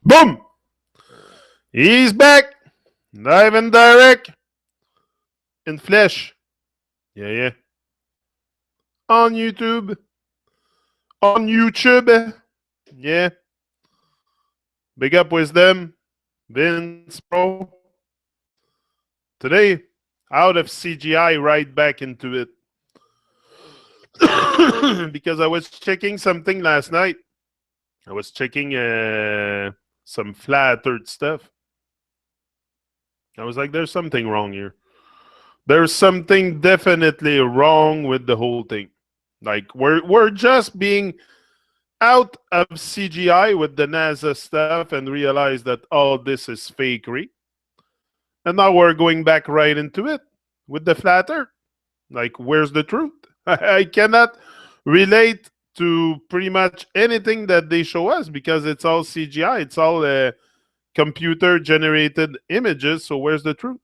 Boom! He's back! Live and direct in flesh. Yeah, yeah. On YouTube. On YouTube. Yeah. Big up Wisdom. Vince Pro. Today, out of CGI, right back into it. Because I was checking something last night. I was checking some flat earth stuff. I was like, there's something wrong here. There's something definitely wrong with the whole thing. Like we're just being out of CGI with the NASA stuff and realize that all this is fakery. And now we're going back right into it with the flat earth. Like, where's the truth? I cannot relate to pretty much anything that they show us because it's all CGI. It's all computer generated images. So where's the truth?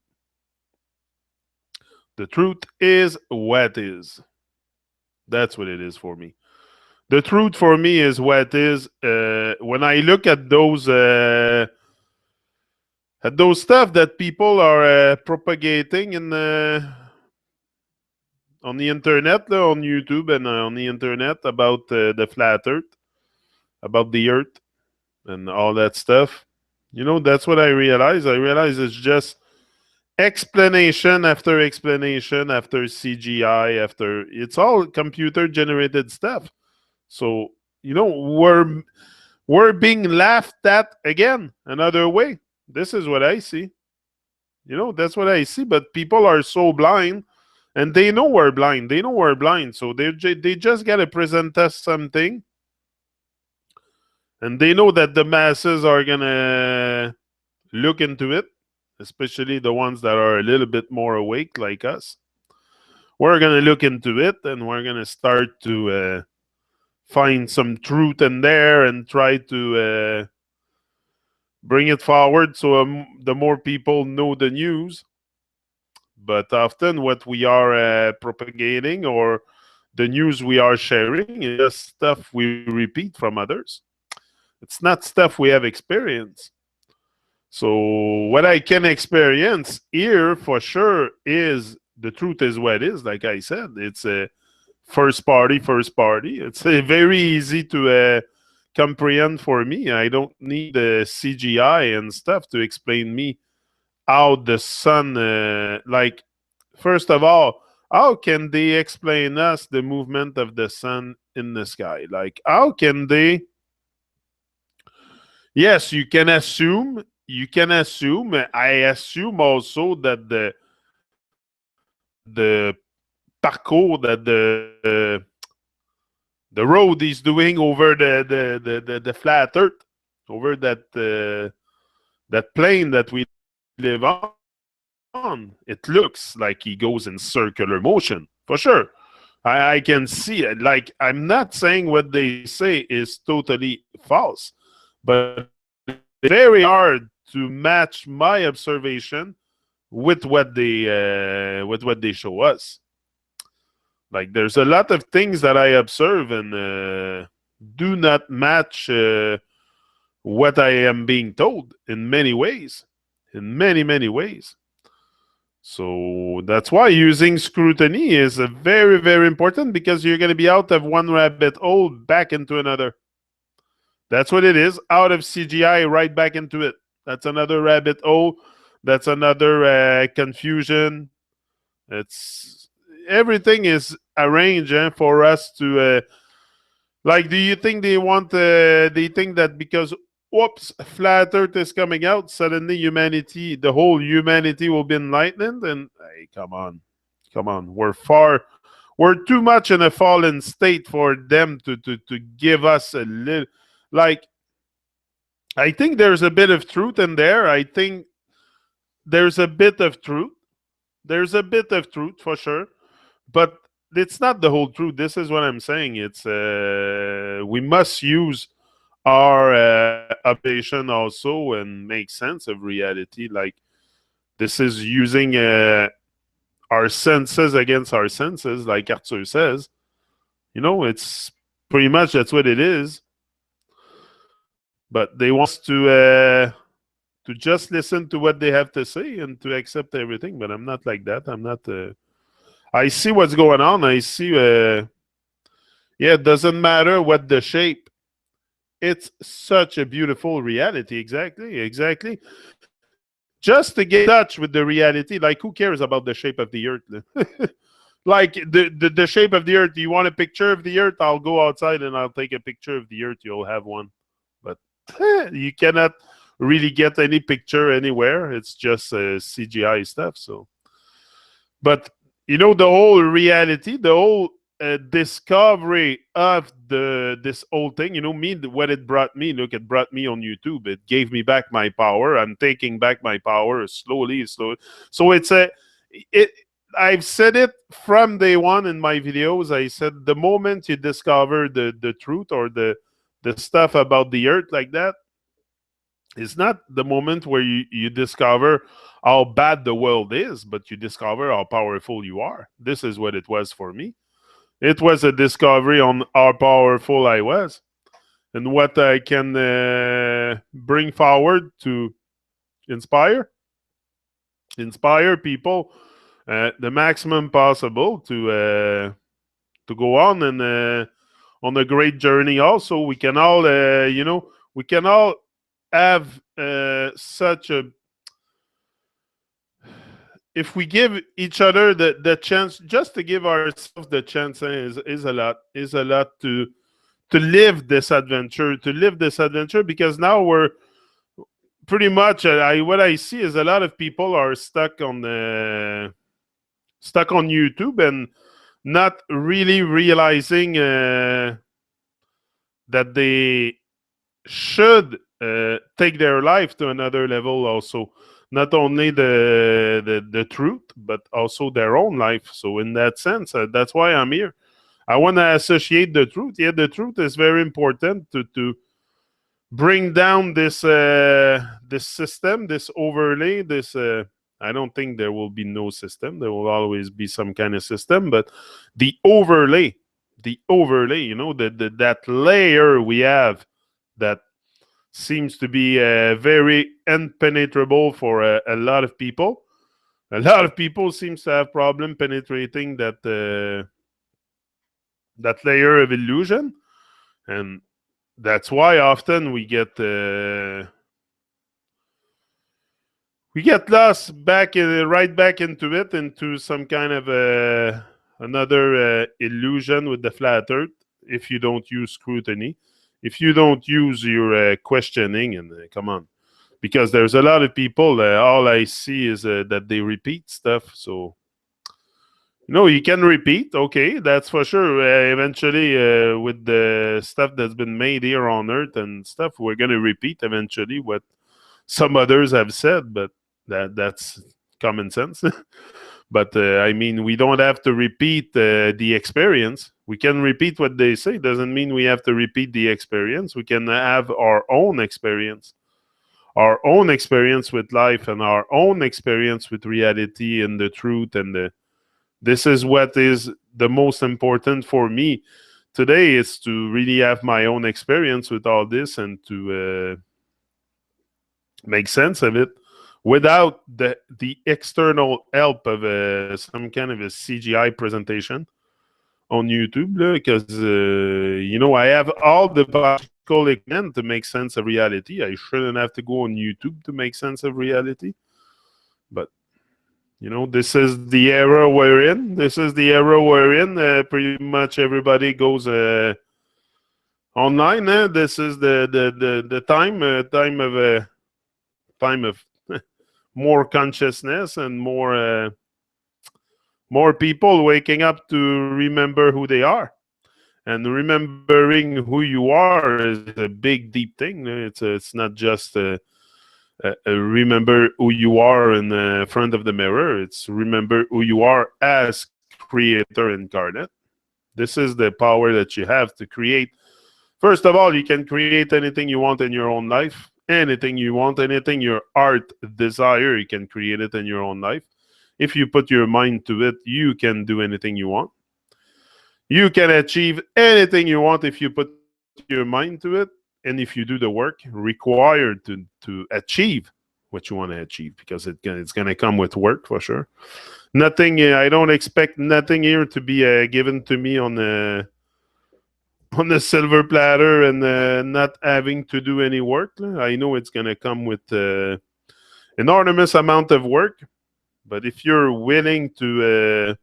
The truth is what is. That's what it is for me. The truth for me is what is. When I look at those stuff that people are propagating in on the internet, on YouTube and on the internet about the flat Earth, about the Earth, and all that stuff. You know, that's what I realize. I realize it's just explanation after explanation after CGI after it's all computer generated stuff. So you know we're being laughed at again another way. This is what I see. You know, that's what I see. But people are so blind, and they know we're blind. They know we're blind, so they just gotta present us something, and they know that the masses are gonna look into it, especially the ones that are a little bit more awake, like us. We're gonna look into it, and we're gonna start to find some truth in there and try to bring it forward so the more people know the news. But often, what we are propagating or the news we are sharing is just stuff we repeat from others. It's not stuff we have experienced. So, what I can experience here for sure is the truth is what it is. Like I said, it's a first party, first party. It's very easy to comprehend for me. I don't need the CGI and stuff to explain me how the sun, like, first of all, how can they explain us the movement of the sun in the sky? Like, how can they? Yes, you can assume. You can assume. I assume also that the parcours that the road is doing over the flat Earth, over that plane that we live on, it looks like he goes in circular motion for sure. I can see it. Like, I'm not saying what they say is totally false, but it's very hard to match my observation with what they show us. Like, there's a lot of things that I observe and do not match what I am being told in many ways, in many, many ways. So that's why using scrutiny is a very, very important because you're going to be out of one rabbit hole back into another. That's what it is. Out of CGI, right back into it. That's another rabbit hole. That's another confusion. It's everything is arranged for us to like. Do you think they want? They think that because whoops, flat Earth is coming out, suddenly humanity, the whole humanity will be enlightened? And hey, come on, we're too much in a fallen state for them to give us a little. Like, I think there's a bit of truth in there. I think there's a bit of truth. There's a bit of truth for sure, but it's not the whole truth. This is what I'm saying. It's we must use our observation also and make sense of reality. Like, this is using our senses against our senses, like Arthur says. You know, it's pretty much that's what it is. but they want us to just listen to what they have to say and to accept everything. But I'm not like that. I'm not. I see what's going on. I see. Yeah, it doesn't matter what the shape. It's such a beautiful reality. Exactly. Exactly. Just to get in touch with the reality, like who cares about the shape of the earth? Like the shape of the earth. You want a picture of the earth? I'll go outside and I'll take a picture of the earth. You'll have one. But you cannot really get any picture anywhere. It's just CGI stuff. So, but the whole reality, the whole discovery of this whole thing. Me, what it brought me. Look, it brought me on YouTube. It gave me back my power. I'm taking back my power slowly, slowly. So it. I've said it from day one in my videos. I said the moment you discover the truth or the stuff about the earth like that, it's not the moment where you discover how bad the world is, but you discover how powerful you are. This is what it was for me. It was a discovery on how powerful I was and what I can bring forward to inspire people the maximum possible to go on and on a great journey. Also, we can all we can all have such a if we give each other the chance just to give ourselves the chance is a lot to live this adventure because now we're pretty much what I see is a lot of people are stuck on YouTube and not really realizing that they should take their life to another level also, not only the truth but also their own life. So in that sense, that's why I'm here. I want to associate the truth. Yeah, the truth is very important to bring down this system, this overlay, this I don't think there will be no system. There will always be some kind of system, but the overlay, that layer we have that seems to be very impenetrable for a lot of people. A lot of people seems to have problem penetrating that layer of illusion, and that's why often we get lost right back into it, into some kind of another illusion with the flat earth. If you don't use scrutiny, if you don't use your questioning, and come on, because there's a lot of people. All I see is that they repeat stuff. So you can repeat. Okay, that's for sure. Eventually, with the stuff that's been made here on Earth and stuff, we're gonna repeat eventually what some others have said, but that's common sense. But I mean, we don't have to repeat the experience. We can repeat what they say. Doesn't mean we have to repeat the experience. We can have our own experience with life, and our own experience with reality and the truth. And this is what is the most important for me today, is to really have my own experience with all this and to make sense of it without the external help of some kind of a CGI presentation on YouTube, because I have all the biological equipment to make sense of reality. I shouldn't have to go on YouTube to make sense of reality, but this is the era we're in. Pretty much everybody goes online. This is the time of more consciousness and more people waking up to remember who they are. And remembering who you are is a big, deep thing. It's not just remember who you are in front of the mirror. It's remember who you are as creator incarnate. This is the power that you have to create. First of all, you can create anything you want in your own life. Anything you want, anything your heart desire, you can create it in your own life. If you put your mind to it, you can do anything you want. You can achieve anything you want if you put your mind to it. and if you do the work required to achieve what you want to achieve, because it's going to come with work for sure. Nothing. I don't expect nothing here to be given to me on the silver platter and not having to do any work. I know it's going to come with enormous amount of work, but if you're willing to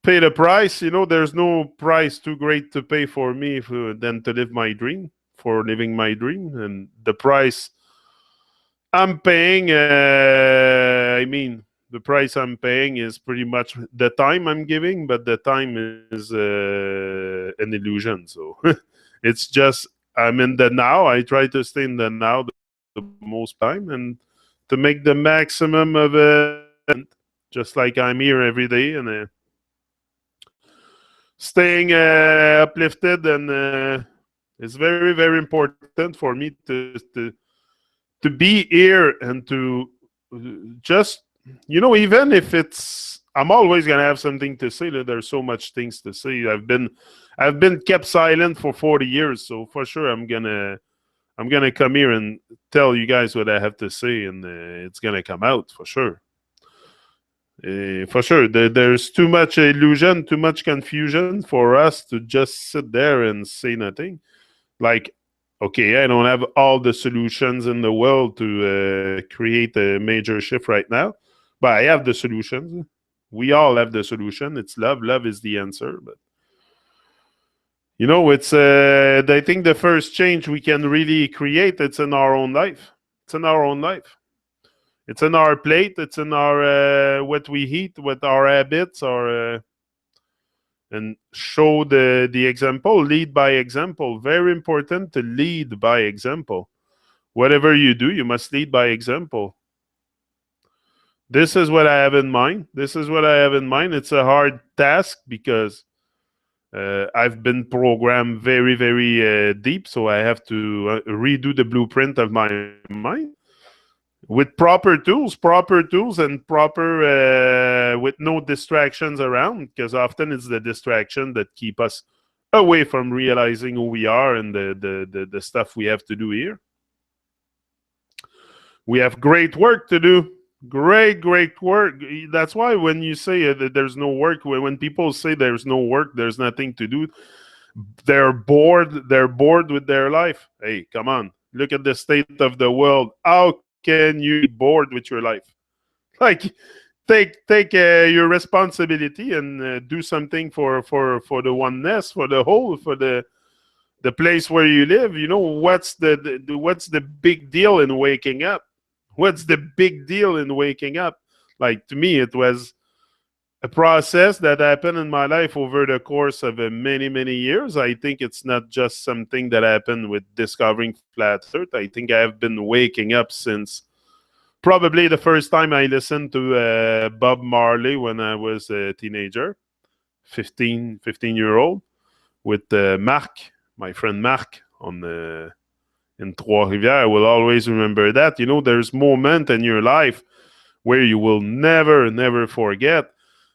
pay the price, there's no price too great to pay for me than to live my dream, for living my dream. And the price I'm paying, the price I'm paying is pretty much the time I'm giving, but the time is an illusion. So it's just, I'm in the now. I try to stay in the now the most time and to make the maximum of just like I'm here every day and staying uplifted. And it's very, very important for me to be here and to just, even if I'm always gonna have something to say. There's so much things to say. I've been kept silent for 40 years, so for sure I'm gonna come here and tell you guys what I have to say, and it's gonna come out for sure. For sure, there's too much illusion, too much confusion for us to just sit there and say nothing. Like, okay, I don't have all the solutions in the world to create a major shift right now, but I have the solutions. We all have the solution. It's love. Love is the answer. But it's. I think the first change we can really create, it's in our own life. It's in our own life. It's in our plate. It's in our what we eat, what our habits are. And show the example, lead by example. Very important to lead by example. Whatever you do, you must lead by example. This is what I have in mind. This is what I have in mind. It's a hard task because I've been programmed very, very deep. So I have to redo the blueprint of my mind with proper tools, and proper with no distractions around, because often it's the distraction that keep us away from realizing who we are and the stuff we have to do here. We have great work to do. Great work. That's why when you say that there's no work, when people say there's no work, there's nothing to do, they're bored. They're bored with their life. Hey, come on. Look at the state of the world. How can you be bored with your life? Like, take your responsibility and do something for the oneness, for the whole, for the place where you live. What's the big deal in waking up? What's the big deal in waking up? Like, to me, it was a process that happened in my life over the course of many years. I think it's not just something that happened with discovering flat earth. I think I have been waking up since probably the first time I listened to Bob Marley when I was a teenager, 15-year-old, with Marc, my friend Marc, in Trois-Rivières. I will always remember that. There's moment in your life where you will never forget.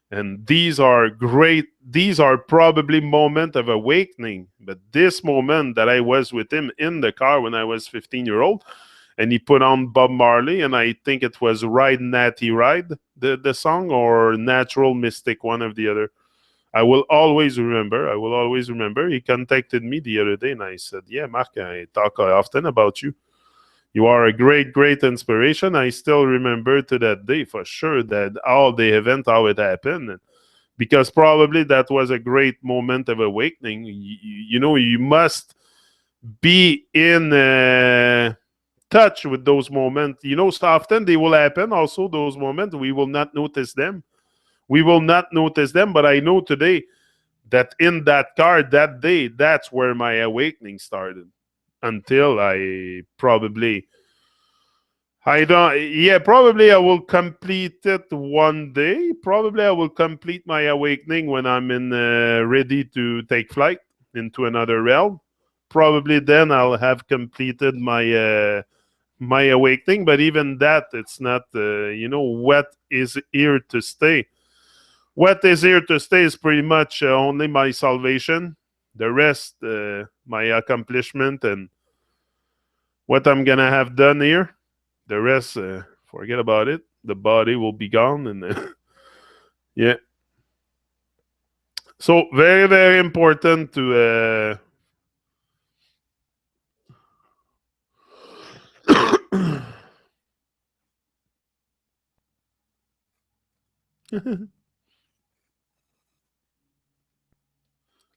And these are great. These are probably moment of awakening. But this moment that I was with him in the car when I was 15-year-old, and he put on Bob Marley, and I think it was Ride Natty Ride, the song, or Natural Mystic, one of the other. I will always remember. He contacted me the other day, and I said, yeah, Marc, I talk often about you. You are a great inspiration. I still remember to that day for sure that all the event, how it happened, because probably that was a great moment of awakening. You must be in touch with those moments. So often they will happen. Also, those moments, we will not notice them. But I know today that in that car that day, that's where my awakening started. Until probably I will complete it one day. Probably I will complete my awakening when I'm ready to take flight into another realm. Probably then I'll have completed my awakening. But even that, it's not. What is here to stay? What is here to stay is pretty much only my salvation. The rest, my accomplishment and what I'm gonna have done here. The rest, forget about it. The body will be gone, and yeah. So very very important to.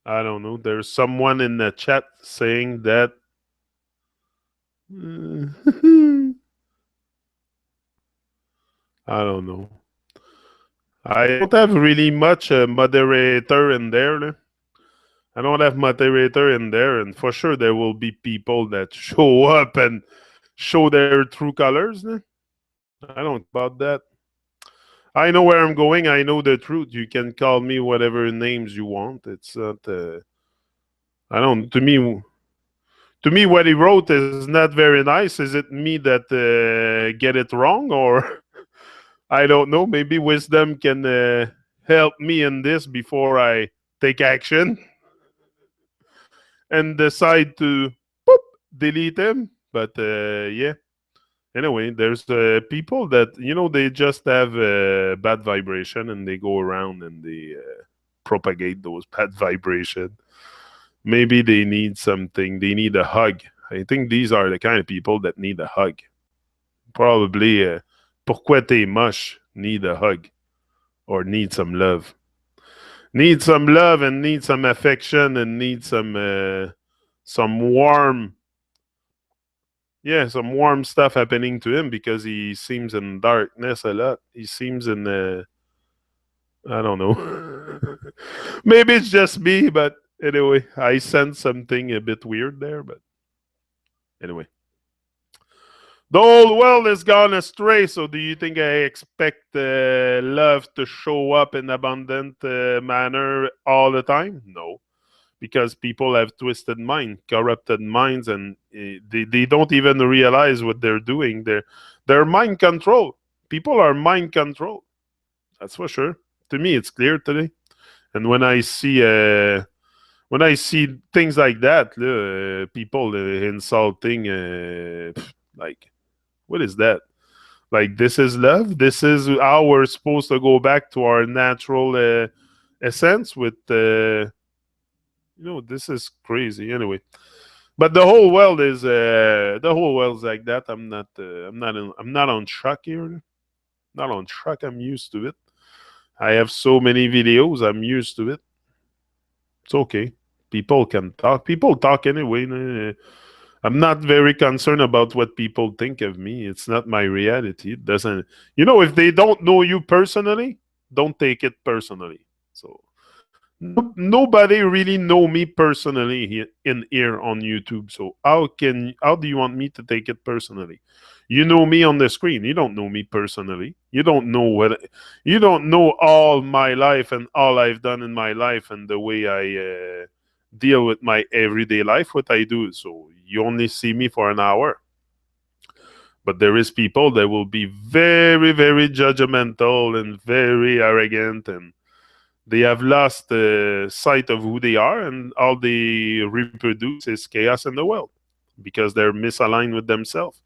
I don't know. There's someone in the chat saying that. I don't know. I don't have really much moderator in there. I don't have moderator in there, and for sure there will be people that show up and show their true colors. I don't about that. I know where I'm going. I know the truth. You can call me whatever names you want. It's not. I don't. To me, what he wrote is not very nice. Is it me that get it wrong, or I don't know? Maybe wisdom can help me in this before I take action and decide to boop, delete him. But yeah. Anyway, there's people that they just have bad vibration and they go around and they propagate those bad vibration. Maybe they need something. They need a hug. I think these are the kind of people that need a hug. Probably, pourquoi t'es moche? Need a hug or need some love. Need some love and need some affection and need some warm, yeah, some warm stuff happening to him because he seems in darkness a lot. He seems in I don't know. Maybe it's just me, but anyway, I sense something a bit weird there. But anyway, the whole world has gone astray. So, do you think I expect love to show up in abundant manner all the time? No, because people have twisted minds, corrupted minds, and they don't even realize what they're doing. They're mind control. People are mind control. That's for sure. To me, it's clear today. And when I see things like that, people insulting, like, what is that? Like, this is love. This is how we're supposed to go back to our natural essence. With this is crazy. Anyway, but the whole world's like that. I'm not on track here. Not on track. I'm used to it. I have so many videos. I'm used to it. It's okay. People can talk. People talk anyway. I'm not very concerned about what people think of me. It's not my reality. It doesn't. If they don't know you personally, don't take it personally. So nobody really know me personally in here on YouTube. So how do you want me to take it personally? You know me on the screen. You don't know me personally. You don't know all my life and all I've done in my life and the way I deal with my everyday life, what I do. So you only see me for an hour. But there is people that will be very, very judgmental and very arrogant, and they have lost sight of who they are, and all they reproduce is chaos in the world because they're misaligned with themselves.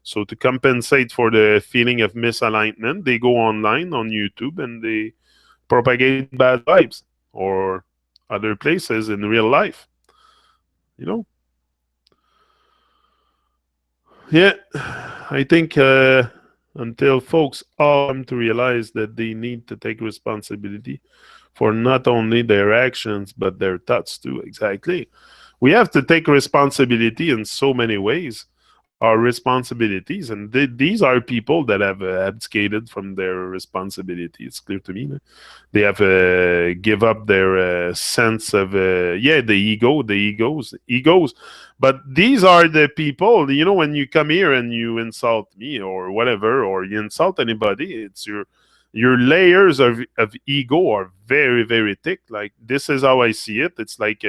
So to compensate for the feeling of misalignment, they go online on YouTube and they propagate bad vibes or other places in real life. You know, yeah. I think until folks all come to realize that they need to take responsibility for not only their actions but their thoughts too. Exactly. We have to take responsibility in so many ways. Our responsibilities, and these are people that have abdicated from their responsibility. It's clear to me. They have give up their sense of the egos. But these are the people. When you come here and you insult me or whatever, or you insult anybody, it's your layers of ego are very very thick. Like, this is how I see it. It's like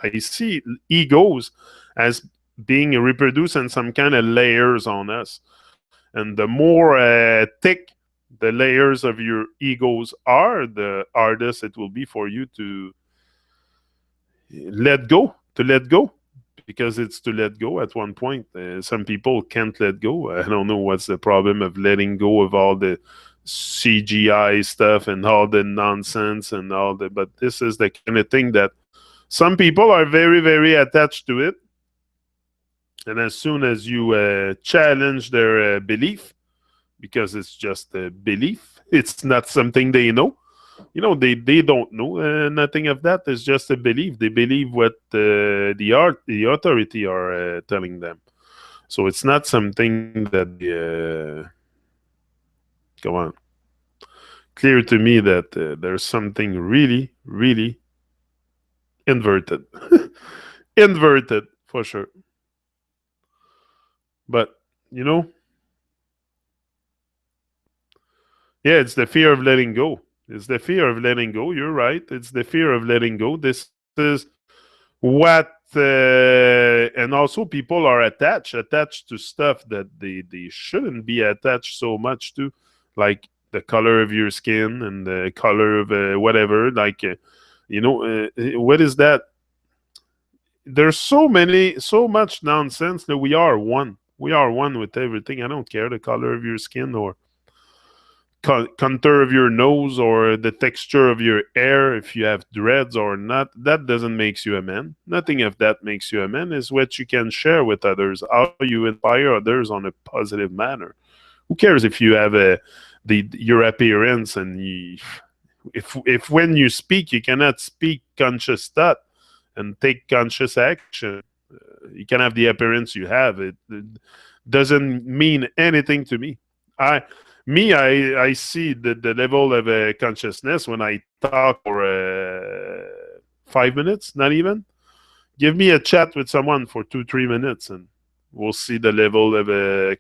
I see egos as being reproduced in some kind of layers on us. And the more thick the layers of your egos are, the hardest it will be for you to let go. because it's to let go at one point. Some people can't let go. I don't know what's the problem of letting go of all the CGI stuff and all the nonsense and all the. But this is the kind of thing that some people are very, very attached to it. And as soon as you challenge their belief, because it's just a belief, it's not something they know. They don't know nothing of that. It's just a belief. They believe what the authority are telling them. So it's not something that they come on. Clear to me that there's something really, really inverted, inverted for sure. But you know, yeah, it's the fear of letting go. It's the fear of letting go. You're right. It's the fear of letting go. This is what and also people are attached to stuff that they shouldn't be attached so much to, like the color of your skin and the color of whatever, like what is that? There's so much nonsense that we are one with everything. I don't care the color of your skin or contour of your nose or the texture of your hair, if you have dreads or not. That doesn't make you a man. Nothing of that makes you a man. Is what you can share with others, how you inspire others on a positive manner. Who cares if you have your appearance and if when you speak you cannot speak conscious thought and take conscious action. You can have the appearance you have. It doesn't mean anything to me. I see the level of consciousness when I talk for 5 minutes, not even. Give me a chat with someone for 2-3 minutes, and we'll see the level of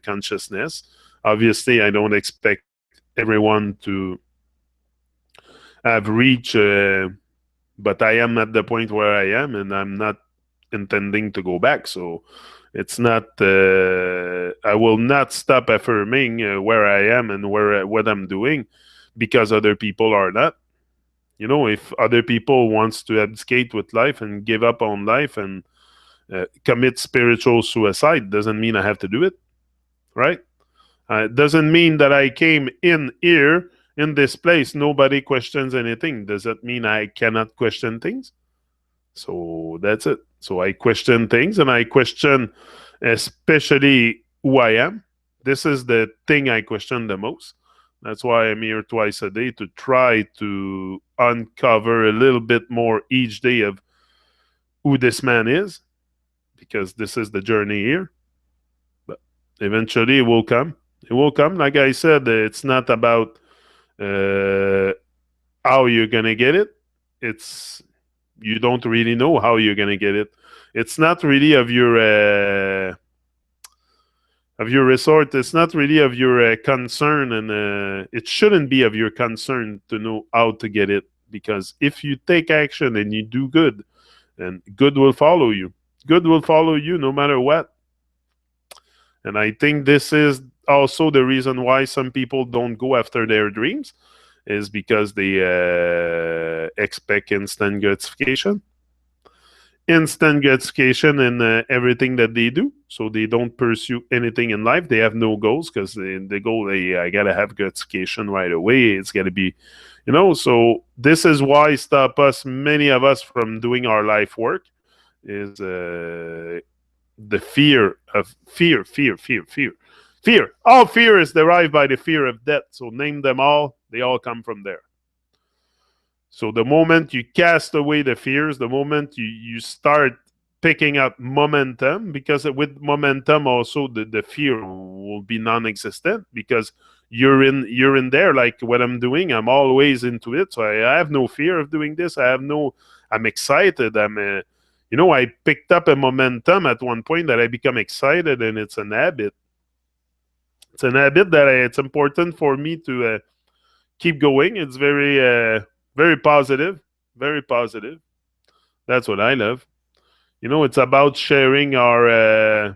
consciousness. Obviously, I don't expect everyone to have reached, but I am at the point where I am, and I'm not intending to go back. So it's not. I will not stop affirming where I am and what I'm doing because other people are not. If other people wants to abdicate with life and give up on life and commit spiritual suicide, doesn't mean I have to do it, right? It doesn't mean that I came in here in this place. Nobody questions anything. Does that mean I cannot question things? So that's it. So I question things and I question especially who I am. This is the thing I question the most. That's why I'm here twice a day to try to uncover a little bit more each day of who this man is, because this is the journey here. But eventually it will come. It will come. Like I said, it's not about how you're going to get it. It's you don't really know how you're going to get it. It's not really of your resort. It's not really of your concern, and it shouldn't be of your concern to know how to get it. Because if you take action and you do good, and good will follow you. Good will follow you no matter what. And I think this is also the reason why some people don't go after their dreams, is because they expect instant gratification. Instant gratification in everything that they do. So they don't pursue anything in life. They have no goals because the goal, I got to have gratification right away. It's got to be, so this is why many of us from doing our life work is the fear. All fear is derived by the fear of death. So name them all. They all come from there. So the moment you cast away the fears, the moment you start picking up momentum, because with momentum also the fear will be non-existent, because you're in there. Like what I'm doing, I'm always into it. So I have no fear of doing this. I'm excited. I picked up a momentum at one point that I become excited, and it's an habit. It's an habit that it's important for me to keep going. It's very positive, very positive. That's what I love. It's about sharing our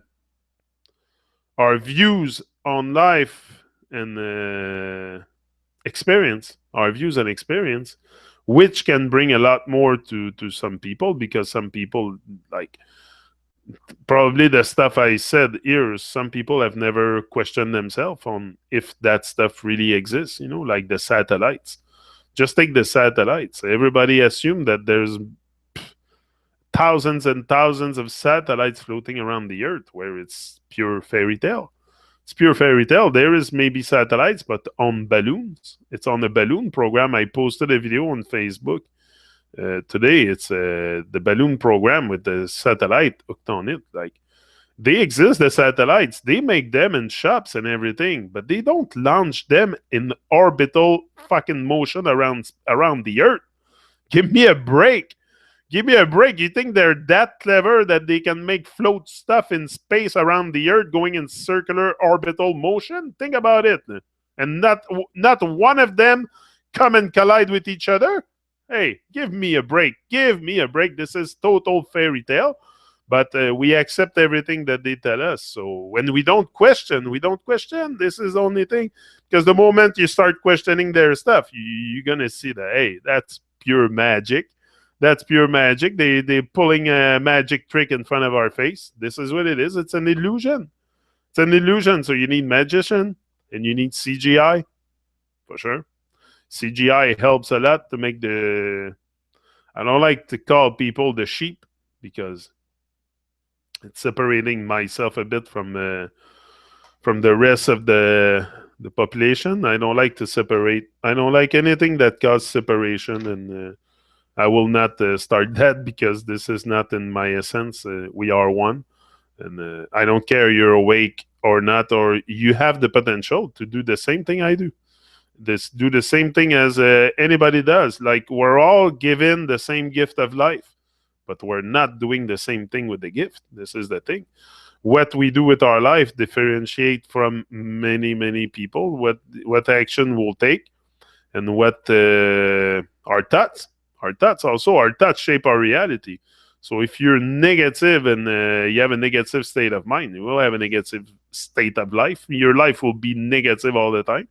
views on life and our views and experience, which can bring a lot more to some people, because some people, like, Probably the stuff I said here, some people have never questioned themselves on if that stuff really exists, like the satellites. Just take the satellites. Everybody assumed that there's thousands and thousands of satellites floating around the earth where it's pure fairy tale. It's pure fairy tale. There is maybe satellites, but on balloons. It's on a balloon program. I posted a video on Facebook today. It's the balloon program with the satellite hooked on it. Like, they exist, the satellites. They make them in shops and everything, but they don't launch them in orbital fucking motion around the earth. Give me a break. Give me a break. You think they're that clever that they can make float stuff in space around the Earth going in circular orbital motion? Think about it. And not one of them come and collide with each other? Hey, give me a break. Give me a break. This is total fairy tale. But we accept everything that they tell us. So when we don't question, we don't question. This is the only thing. Because the moment you start questioning their stuff, you're going to see that, hey, that's pure magic. That's pure magic. They're pulling a magic trick in front of our face. This is what it is. It's an illusion. It's an illusion. So you need magician and you need CGI for sure. CGI helps a lot to make the. I don't like to call people the sheep because it's separating myself a bit from the rest of the population. I don't like to separate. I don't like anything that causes separation and. I will not start that because this is not in my essence. We are one. And I don't care you're awake or not, or you have the potential to do the same thing I do. Do the same thing as anybody does. Like, we're all given the same gift of life, but we're not doing the same thing with the gift. This is the thing. What we do with our life differentiate from many people. What action we'll take, and what our thoughts shape our reality. So if you're negative and you have a negative state of mind, you will have a negative state of life. Your life will be negative all the time.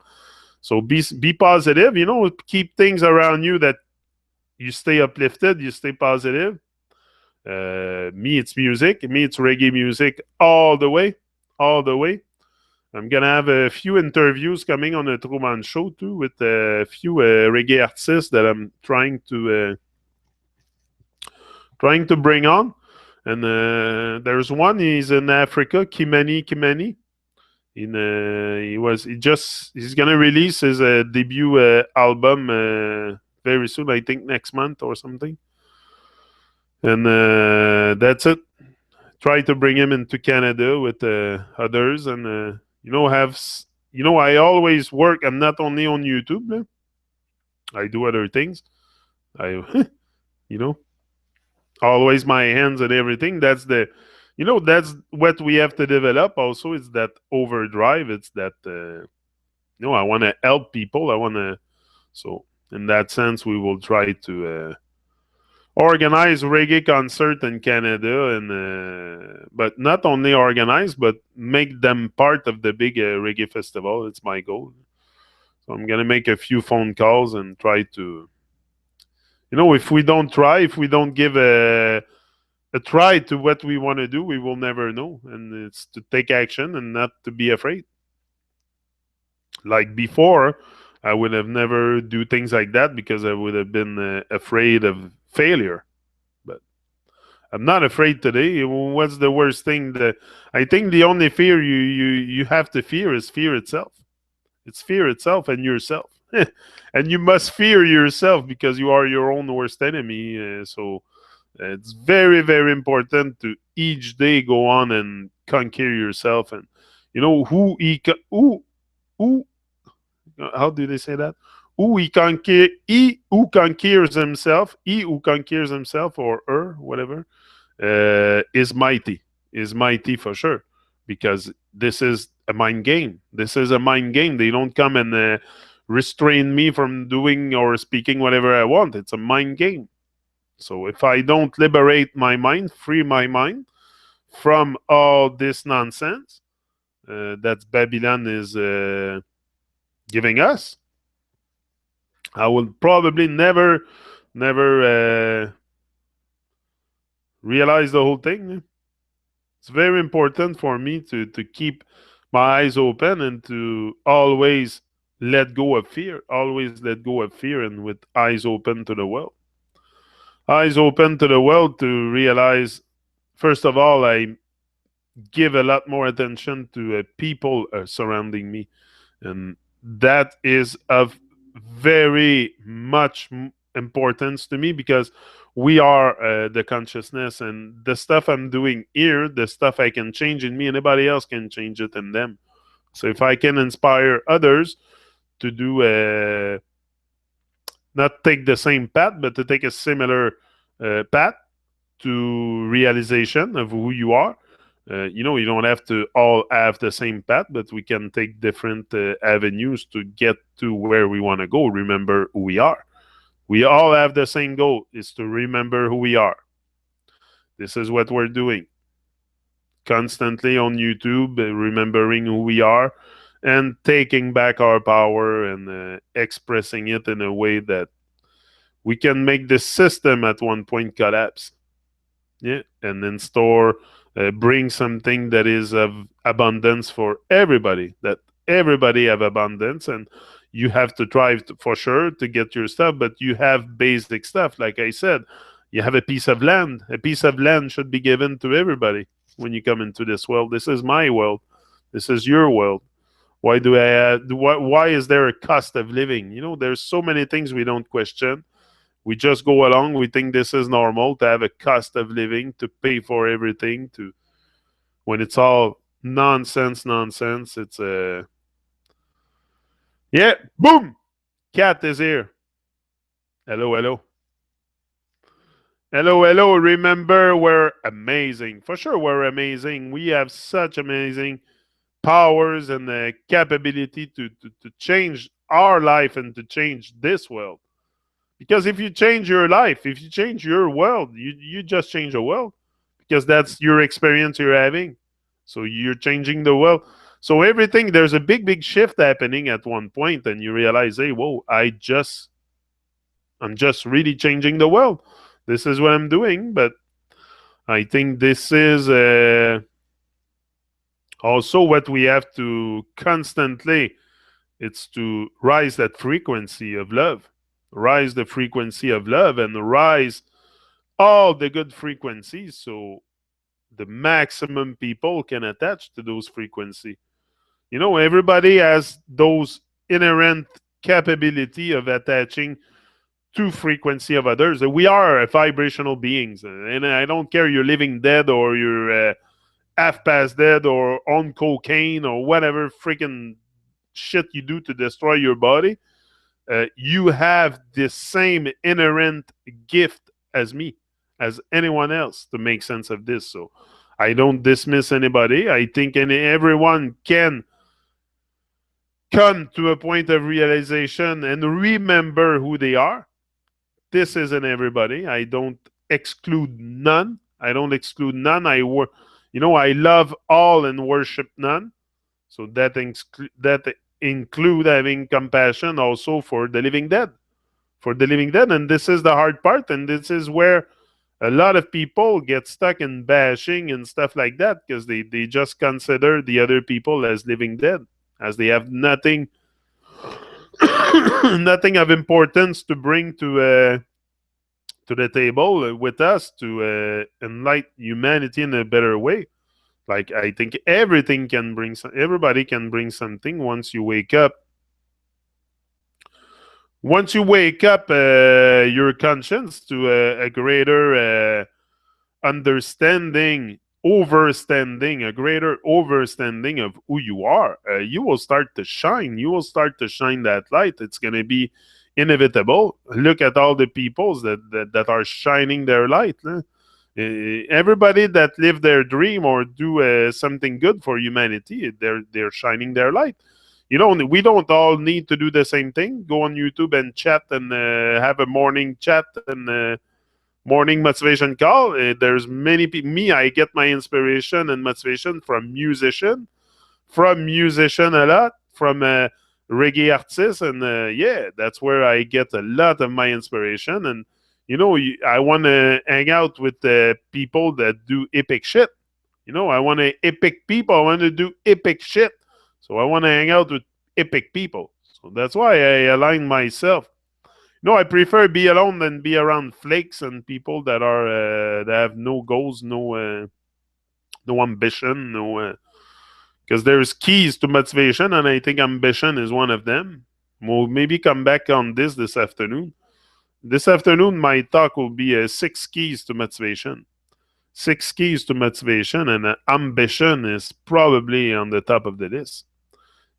So be positive. Keep things around you that you stay uplifted, you stay positive. Me, it's music. Me, it's reggae music all the way, all the way. I'm gonna have a few interviews coming on the Truman Show too, with a few reggae artists that I'm trying to bring on. And there's one. He's in Africa, Kimani. He's gonna release his debut album very soon. I think next month or something. And that's it. Try to bring him into Canada with others, and I always work. I'm not only on YouTube. I do other things. I you know always my hands and everything. That's what we have to develop. Also, it's that overdrive. It's that I want to help people. I want to. So in that sense, we will try to organize reggae concert in Canada, and but not only organize, but make them part of the big reggae festival. It's my goal. So I'm gonna make a few phone calls and try to. If we don't try, if we don't give a try to what we want to do, we will never know. And it's to take action and not to be afraid. Like before, I would have never do things like that because I would have been afraid of failure. But I'm not afraid today. What's the worst thing? I think the only fear you have to fear is fear itself. It's fear itself and yourself. And you must fear yourself because you are your own worst enemy. So it's very, very important to each day go on and conquer yourself. And who how do they say that? Who conquers himself, he who conquers himself or her, whatever, is mighty for sure. Because this is a mind game. This is a mind game. They don't come and restrain me from doing or speaking whatever I want. It's a mind game. So if I don't liberate my mind, free my mind from all this nonsense that Babylon is giving us, I will probably never realize the whole thing. It's very important for me to keep my eyes open and to always let go of fear. Always let go of fear and with eyes open to the world. Eyes open to the world to realize, first of all, I give a lot more attention to people surrounding me. And that is of very much importance to me because we are the consciousness, and the stuff I'm doing here, the stuff I can change in me, anybody else can change it in them. So if I can inspire others to do not take the same path, but to take a similar path to realization of who you are. You don't have to all have the same path, but we can take different avenues to get to where we want to go. Remember who we are. We all have the same goal, is to remember who we are. This is what we're doing. Constantly on YouTube, remembering who we are and taking back our power and expressing it in a way that we can make the system at one point collapse. Yeah, and then bring something that is of abundance for everybody. That everybody have abundance, and you have to try for sure to get your stuff. But you have basic stuff, like I said. You have a piece of land. A piece of land should be given to everybody when you come into this world. This is my world. This is your world. Why do I? Why is there a cost of living? There's so many things we don't question. We just go along. We think this is normal to have a cost of living, to pay for everything. To when it's all nonsense. It's yeah. Boom. Cat is here. Hello, hello. Hello, hello. Remember, we're amazing. For sure, we're amazing. We have such amazing powers and the capability to change our life and to change this world. Because if you change your life, if you change your world, you just change the world. Because that's your experience you're having. So you're changing the world. So everything, there's a big shift happening at one point, and you realize, hey, whoa, I'm just really changing the world. This is what I'm doing. But I think this is also what we have to constantly, it's to rise that frequency of love. Rise the frequency of love and rise all the good frequencies so the maximum people can attach to those frequencies. Everybody has those inherent capability of attaching to frequency of others. We are vibrational beings, and I don't care you're living dead or you're half past dead or on cocaine or whatever freaking shit you do to destroy your body. You have the same inherent gift as me, as anyone else, to make sense of this. So I don't dismiss anybody. I think everyone can come to a point of realization and remember who they are. This isn't everybody. I don't exclude none. I don't exclude none. I love all and worship none. So that include having compassion also for the living dead. For the living dead. And this is the hard part. And this is where a lot of people get stuck in bashing and stuff like that because they just consider the other people as living dead, as they have nothing nothing of importance to bring to the table with us to enlighten humanity in a better way. Like I think everybody can bring something once you wake up. Once you wake up your conscience to a greater understanding, a greater overstanding of who you are, you will start to shine. You will start to shine that light. It's going to be inevitable. Look at all the peoples that are shining their light. Everybody that live their dream or do something good for humanity, they're shining their light. We don't all need to do the same thing. Go on YouTube and chat and have a morning chat and morning motivation call. There's many people. Me, I get my inspiration and motivation from musician a lot, from reggae artists, and that's where I get a lot of my inspiration. And I want to hang out with people that do epic shit. I want to epic people. I want to do epic shit. So I want to hang out with epic people. So that's why I align myself. I prefer be alone than be around flakes and people that have no goals, no ambition, no. Because there's keys to motivation, and I think ambition is one of them. We'll maybe come back on this afternoon. This afternoon, my talk will be 6 keys to motivation. 6 keys to motivation, and ambition is probably on the top of the list.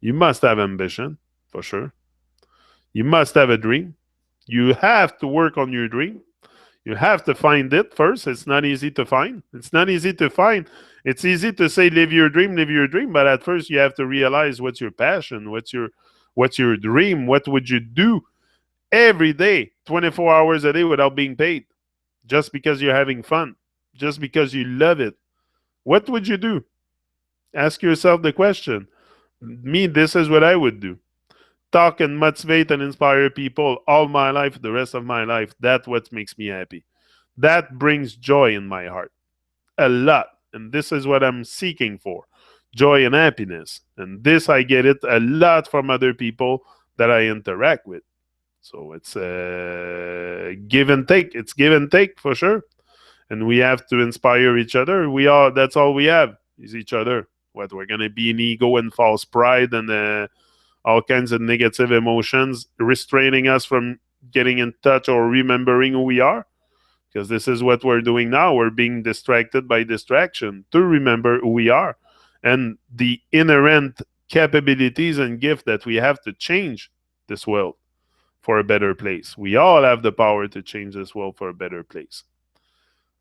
You must have ambition, for sure. You must have a dream. You have to work on your dream. You have to find it first. It's not easy to find. It's not easy to find. It's easy to say live your dream, but at first you have to realize what's your passion, what's your dream, what would you do every day, 24 hours a day without being paid, just because you're having fun, just because you love it. What would you do? Ask yourself the question. Me, this is what I would do. Talk and motivate and inspire people all my life, the rest of my life. That's what makes me happy. That brings joy in my heart a lot. And this is what I'm seeking for, joy and happiness. And this, I get it a lot from other people that I interact with. So it's give and take. It's give and take for sure. And we have to inspire each other. That's all we have is each other. What, we're going to be in ego and false pride and all kinds of negative emotions restraining us from getting in touch or remembering who we are? Because this is what we're doing now. We're being distracted by distraction to remember who we are and the inherent capabilities and gift that we have to change this world for a better place. We all have the power to change this world for a better place.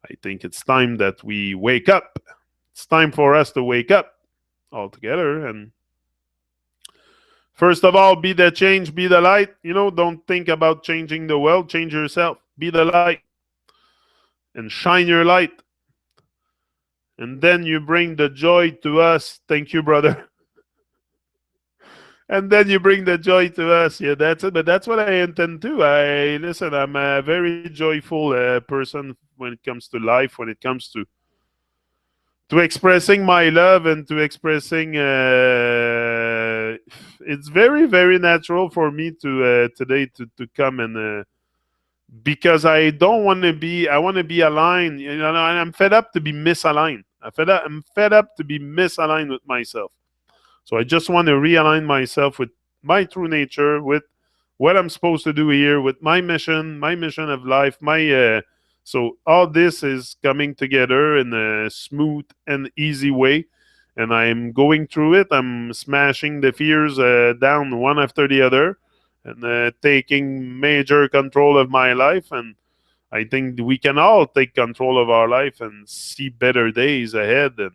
I think it's time that we wake up. It's time for us to wake up all together. And first of all, be the change, be the light. Don't think about changing the world. Change yourself. Be the light and shine your light. And then you bring the joy to us. Thank you, brother. And then you bring the joy to us. Yeah, that's it. But that's what I intend to. Listen, I'm a very joyful person when it comes to life, when it comes to expressing my love and to expressing it's very, very natural for me to today to come and because I don't want to be. I want to be aligned. I'm fed up to be misaligned. I'm fed up to be misaligned with myself. So I just want to realign myself with my true nature, with what I'm supposed to do here, with my mission of life. So all this is coming together in a smooth and easy way, and I'm going through it. I'm smashing the fears down one after the other, and taking major control of my life. And I think we can all take control of our life and see better days ahead and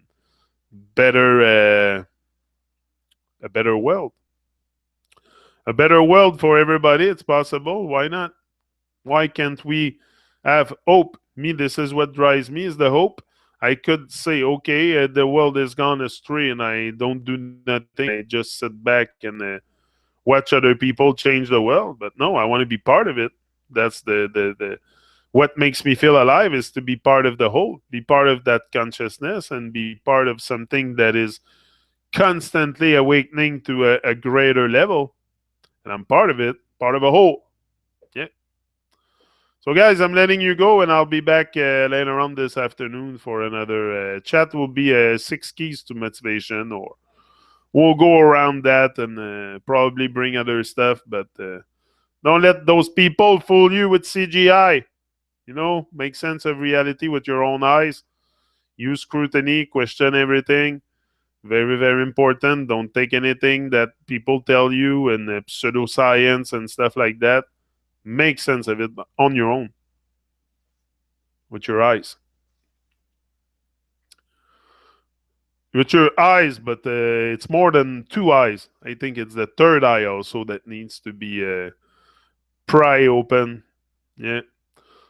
better. A better world. A better world for everybody. It's possible. Why not? Why can't we have hope? Me, this is what drives me, is the hope. I could say, okay, the world has gone astray and I don't do nothing. I just sit back and watch other people change the world. But no, I want to be part of it. That's the what makes me feel alive, is to be part of the whole, be part of that consciousness and be part of something that is constantly awakening to a greater level. And I'm part of it, part of a whole. Yeah. So, guys, I'm letting you go, and I'll be back later on this afternoon for another chat. Will be 6 keys to motivation, or we'll go around that and probably bring other stuff. But don't let those people fool you with CGI. Make sense of reality with your own eyes. Use scrutiny, question everything. Very, very important. Don't take anything that people tell you and pseudoscience and stuff like that. Make sense of it on your own with your eyes. With your eyes, but it's more than 2 eyes. I think it's the third eye also that needs to be pry open. Yeah.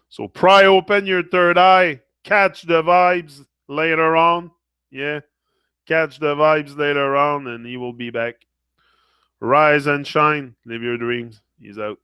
So pry open your third eye. Catch the vibes later on. Yeah. Catch the vibes later on, and he will be back. Rise and shine. Live your dreams. He's out.